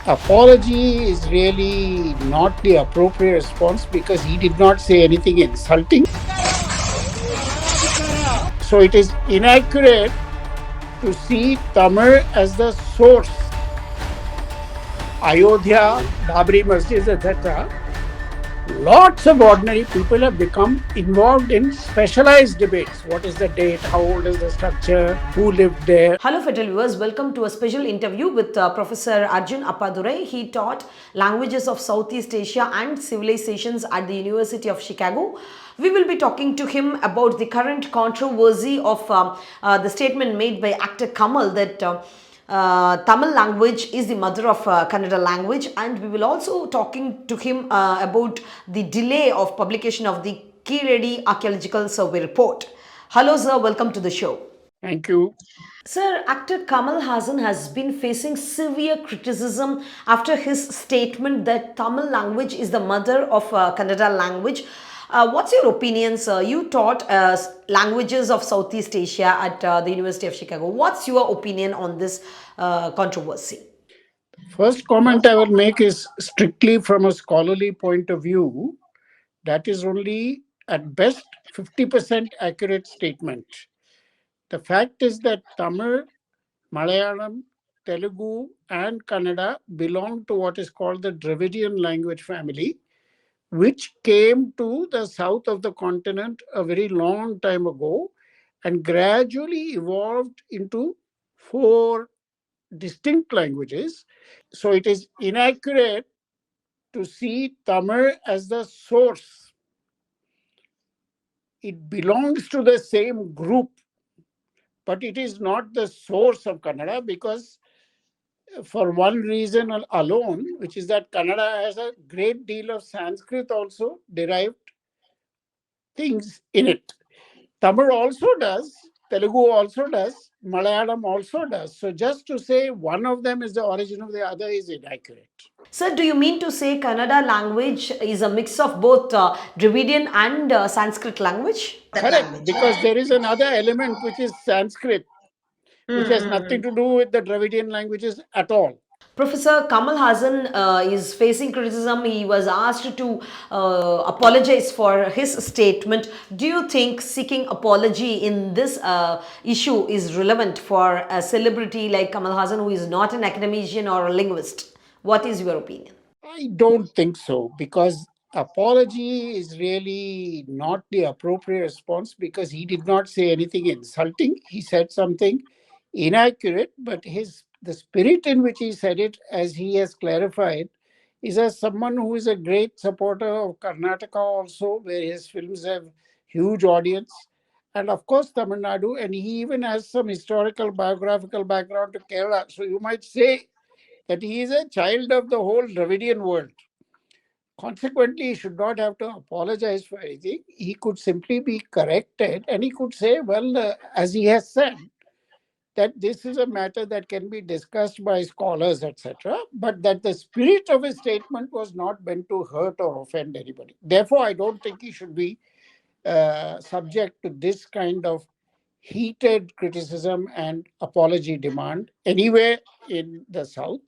Apology is really not the appropriate response because he did not say anything insulting. So it is inaccurate to see Tamil as the source. Ayodhya, Babri Masjid, etc. Lots of ordinary people have become involved in specialized debates. What is the date? How old is the structure? Who lived there? Hello, fellow viewers. Welcome to a special interview with Professor Arjun Appadurai. He taught languages of Southeast Asia and civilizations at the University of Chicago. We will be talking to him about the current controversy of the statement made by actor Kamal that Tamil language is the mother of Kannada language, and we will also talking to him about the delay of publication of the Keeladi Archaeological Survey report. Hello, sir. Welcome to the show. Thank you. Sir, actor Kamal Haasan has been facing severe criticism after his statement that Tamil language is the mother of Kannada language. What's your opinion, sir? You taught languages of Southeast Asia at the University of Chicago. What's your opinion on this controversy? First comment I will make is strictly from a scholarly point of view. That is only at best 50% accurate statement. The fact is that Tamil, Malayalam, Telugu, and Kannada belong to what is called the Dravidian language family, which came to the south of the continent a very long time ago and gradually evolved into four distinct languages. So it is inaccurate to see Tamil as the source. It belongs to the same group, but it is not the source of Kannada because for one reason alone, which is that Kannada has a great deal of Sanskrit also derived things in it. Tamil also does, Telugu also does, Malayalam also does. So just to say one of them is the origin of the other is inaccurate. Sir, do you mean to say Kannada language is a mix of both Dravidian and Sanskrit language? Correct, because there is another element which is Sanskrit, which has nothing to do with the Dravidian languages at all. Professor Kamal Haasan is facing criticism. He was asked to apologize for his statement. Do you think seeking apology in this issue is relevant for a celebrity like Kamal Haasan, who is not an academician or a linguist? What is your opinion? I don't think so because apology is really not the appropriate response because he did not say anything insulting. He said something inaccurate, but the spirit in which he said it, as he has clarified, is as someone who is a great supporter of Karnataka also, where his films have huge audience, and of course Tamil Nadu, and he even has some historical biographical background to Kerala. So you might say that he is a child of the whole Dravidian world. Consequently, he should not have to apologize for anything. He could simply be corrected and he could say, well, as he has said, that this is a matter that can be discussed by scholars, etc., but that the spirit of his statement was not meant to hurt or offend anybody. Therefore, I don't think he should be subject to this kind of heated criticism and apology demand anywhere in the South.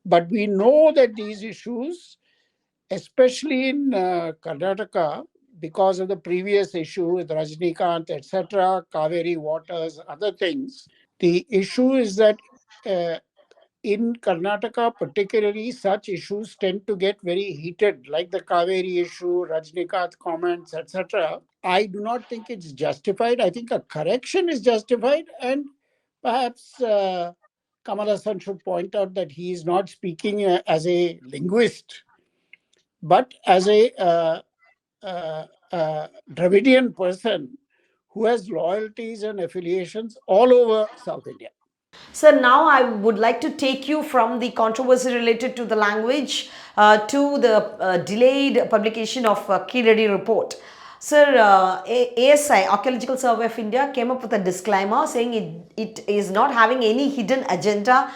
But we know that these issues, especially in Karnataka, because of the previous issue with Rajnikant, etc., Kaveri waters, other things, the issue is that uh, in Karnataka, particularly, such issues tend to get very heated, like the Kaveri issue, Rajnikant comments, etc. I do not think it's justified. I think a correction is justified, and perhaps Kamal Haasan should point out that he is not speaking as a linguist, but as a Dravidian person who has loyalties and affiliations all over South India. Sir, now I would like to take you from the controversy related to the language to the delayed publication of Keezhadi report. Sir, ASI, Archaeological Survey of India, came up with a disclaimer saying it is not having any hidden agenda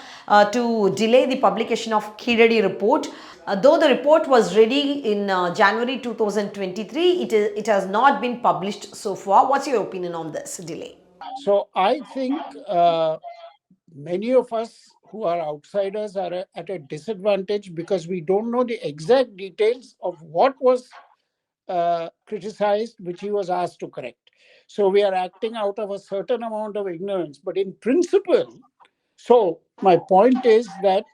to delay the publication of Keezhadi report. Though the report was ready in January 2023, it has not been published so far. What's your opinion on this delay? So I think many of us who are outsiders are at a disadvantage because we don't know the exact details of what was criticized, which he was asked to correct. So we are acting out of a certain amount of ignorance. But in principle, so my point is that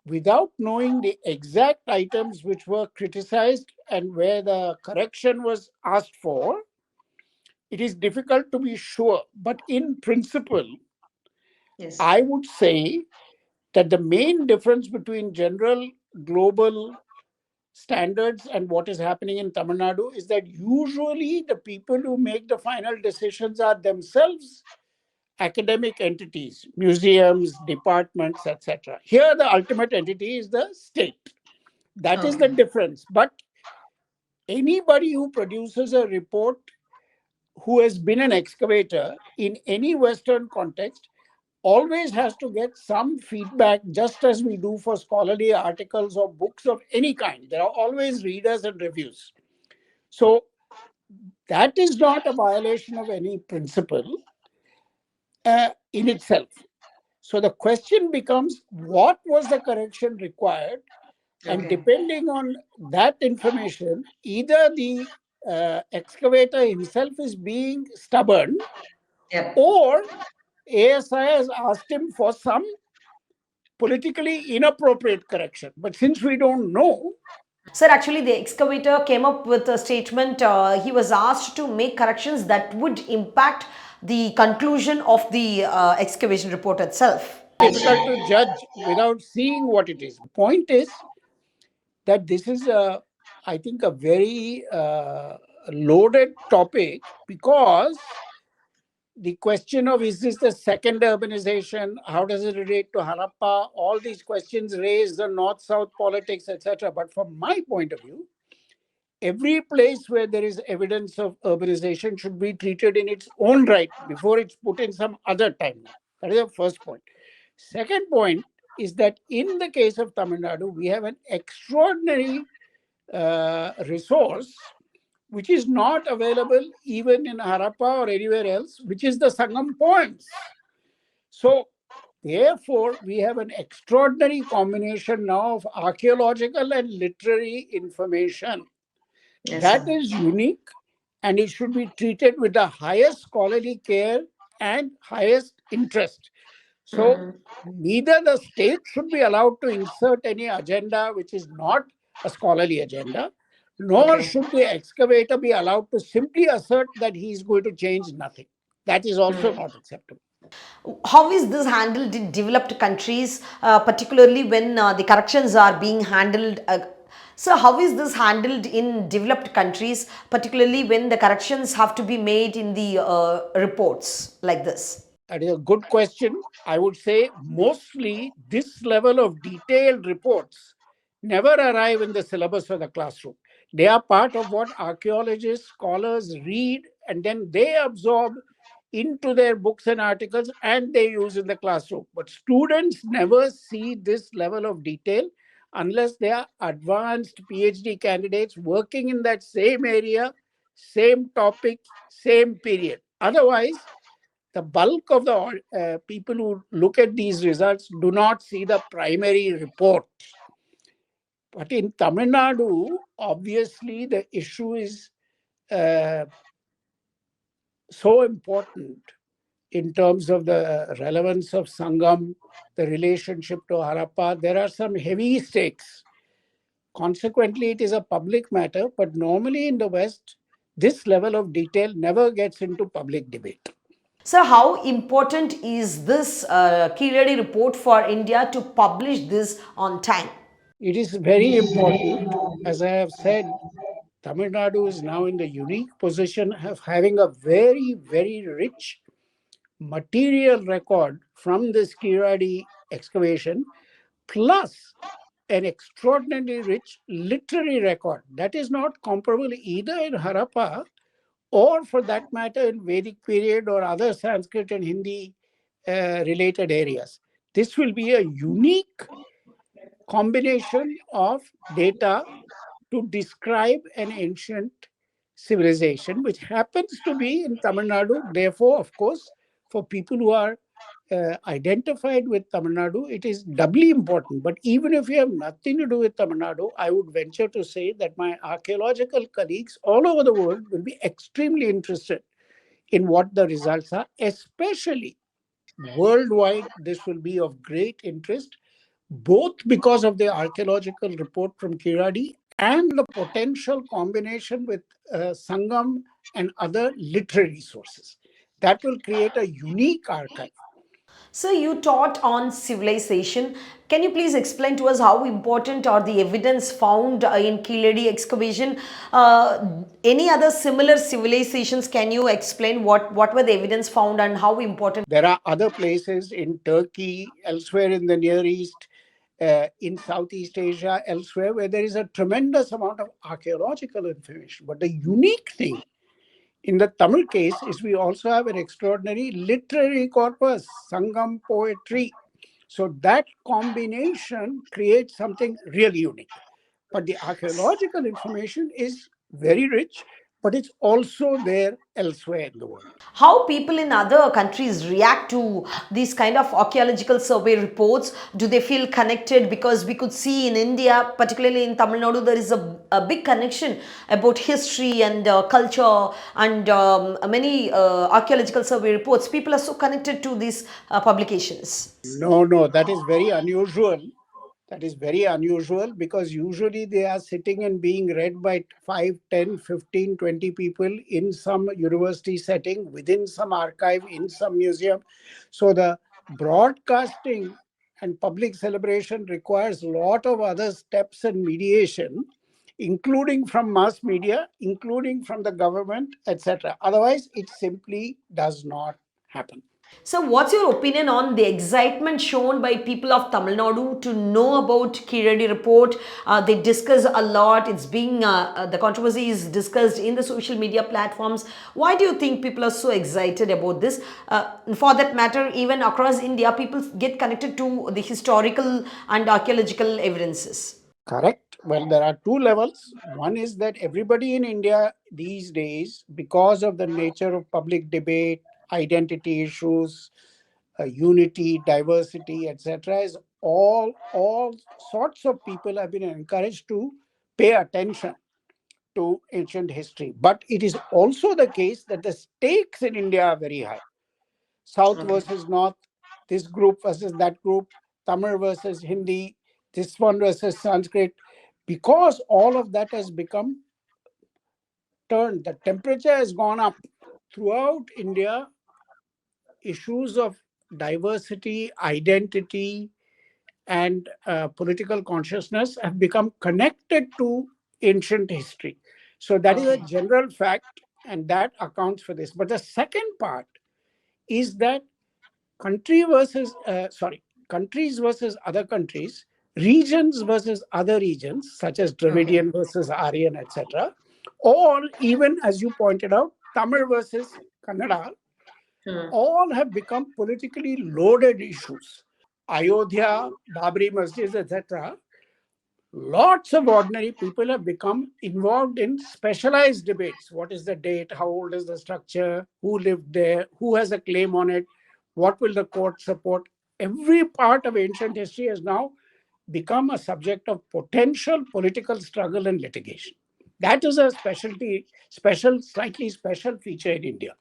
without knowing the exact items which were criticized and where the correction was asked for, it is difficult to be sure. But in principle, Yes. I would say that the main difference between general global standards and what is happening in Tamil Nadu is that usually the people who make the final decisions are themselves academic entities, museums, departments, etc. Here, the ultimate entity is the state. That is the Okay. difference. But anybody who produces a report who has been an excavator in any Western context always has to get some feedback, just as we do for scholarly articles or books of any kind. There are always readers and reviews. So that is not a violation of any principle in itself. So the question becomes, what was the correction required? And Okay. depending on that information, either the excavator himself is being stubborn, Yep. or ASI has asked him for some politically inappropriate correction. But since we don't know, Sir, actually, the excavator came up with a statement. He was asked to make corrections that would impact the conclusion of the excavation report itself. difficult to judge without seeing what it is. Point is that this is I think, a very loaded topic, because the question of, is this the second urbanization? How does it relate to Harappa? All these questions raise the north-south politics, etc. But from my point of view, every place where there is evidence of urbanization should be treated in its own right before it's put in some other timeline. That is the first point. Second point is that in the case of Tamil Nadu, we have an extraordinary resource which is not available even in Harappa or anywhere else, which is the Sangam poems. So, therefore, we have an extraordinary combination now of archaeological and literary information. Yes, That sir. is unique, and it should be treated with the highest scholarly care and highest interest. So, neither the state should be allowed to insert any agenda which is not a scholarly agenda, nor Okay. should the excavator be allowed to simply assert that he is going to change nothing. That is also not acceptable. How is this handled in developed countries, particularly when the corrections are being handled? So, how is this handled in developed countries, particularly when the corrections have to be made in the reports like this? That is a good question. I would say mostly this level of detailed reports never arrive in the syllabus of the classroom. They are part of what archaeologists, scholars read, and then they absorb into their books and articles and they use in the classroom. But students never see this level of detail unless they are advanced PhD candidates working in that same area, same topic, same period. Otherwise, the bulk of the people who look at these results do not see the primary report. But in Tamil Nadu, obviously, the issue is uh, so important in terms of the relevance of Sangam, the relationship to Harappa. There are some heavy stakes. Consequently, it is a public matter, but normally in the West, this level of detail never gets into public debate. So, how important is this Keeladi report for India to publish this on time? It is very important. As I have said, Tamil Nadu is now in the unique position of having a very, very rich material record from this Keezhadi excavation, plus an extraordinarily rich literary record that is not comparable either in Harappa or, for that matter, in Vedic period or other Sanskrit and Hindi related areas. This will be a unique combination of data to describe an ancient civilization, which happens to be in Tamil Nadu. Therefore, of course, for people who are identified with Tamil Nadu, it is doubly important. But even if you have nothing to do with Tamil Nadu, I would venture to say that my archaeological colleagues all over the world will be extremely interested in what the results are, especially worldwide. This will be of great interest, both because of the archaeological report from Keeladi and the potential combination with Sangam and other literary sources. That will create a unique archive. So you taught on civilization. Can you please explain to us how important are the evidence found in Keeladi excavation? Any other similar civilizations? Can you explain what were the evidence found and how important? There are other places in Turkey, elsewhere in the Near East, in Southeast Asia, elsewhere, where there is a tremendous amount of archaeological information. But the unique thing in the Tamil case is we also have an extraordinary literary corpus, Sangam poetry. So that combination creates something really unique. But the archaeological information is very rich, but it's also there elsewhere in the world. How people in other countries react to these kind of archaeological survey reports? Do they feel connected? Because we could see in India, particularly in Tamil Nadu, there is a big connection about history and culture and many archaeological survey reports. People are so connected to these publications. No, no, that is very unusual. That is very unusual because usually they are sitting and being read by 5, 10, 15, 20 people in some university setting, within some archive, in some museum. So the broadcasting and public celebration requires a lot of other steps and mediation, including from mass media, including from the government, etc. Otherwise, it simply does not happen. So, what's your opinion on the excitement shown by people of Tamil Nadu to know about Keezhadi report? They discuss a lot. It's being the controversy is discussed in the social media platforms. Why do you think people are so excited about this? For that matter, even across India, people get connected to the historical and archaeological evidences. Correct. Well, there are two levels. One is that everybody in India these days, because of the nature of public debate, identity issues, unity, diversity, etc., is all sorts of people have been encouraged to pay attention to ancient history. But it is also the case that the stakes in India are very high. South versus North, this group versus that group, Tamil versus Hindi, this one versus Sanskrit. Because all of that has become turned, the temperature has gone up throughout India. Issues of diversity, identity, and political consciousness have become connected to ancient history. So that is a general fact, and that accounts for this. But the second part is that country versus countries versus other countries, regions versus other regions, such as Okay. Dravidian versus Aryan, etc., or even, as you pointed out, Tamil versus Kannada, all have become politically loaded issues. Ayodhya, Babri Masjid, etc. Lots of ordinary people have become involved in specialized debates. What is the date? How old is the structure? Who lived there? Who has a claim on it? What will the court support? Every part of ancient history has now become a subject of potential political struggle and litigation. That is a slightly special feature in India.